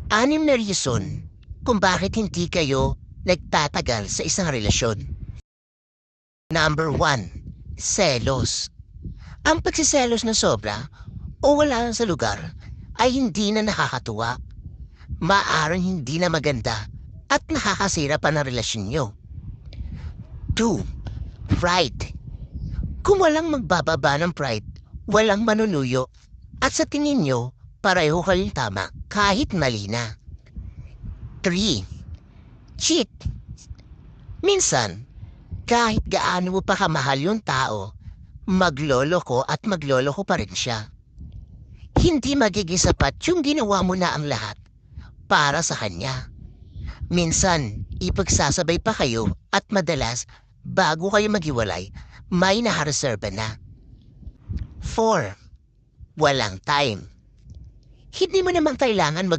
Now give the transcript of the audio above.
Anim na reason kung bakit hindi kayo nagtatagal sa isang relasyon. Number 1, selos. Ang pagsiselos na sobra o wala lang sa lugar ay hindi na nakakatuwa. Maaring hindi na maganda at nakakasira pa ng relasyon nyo. 2, pride. Kung walang magbababa ng pride, walang manunuyo. At sa tingin nyo, pareho kayong tama kahit mali na. 3, cheat. Minsan, kahit gaano mo pa kamahal yung tao, magloloko at magloloko pa rin siya. Hindi magiging sapat yung ginawa mo na ang lahat para sa kanya. Minsan, ipagsasabay pa kayo at madalas, bago kayo maghiwalay, may nakareserba na. 4, walang time. Hindi mo naman kailangan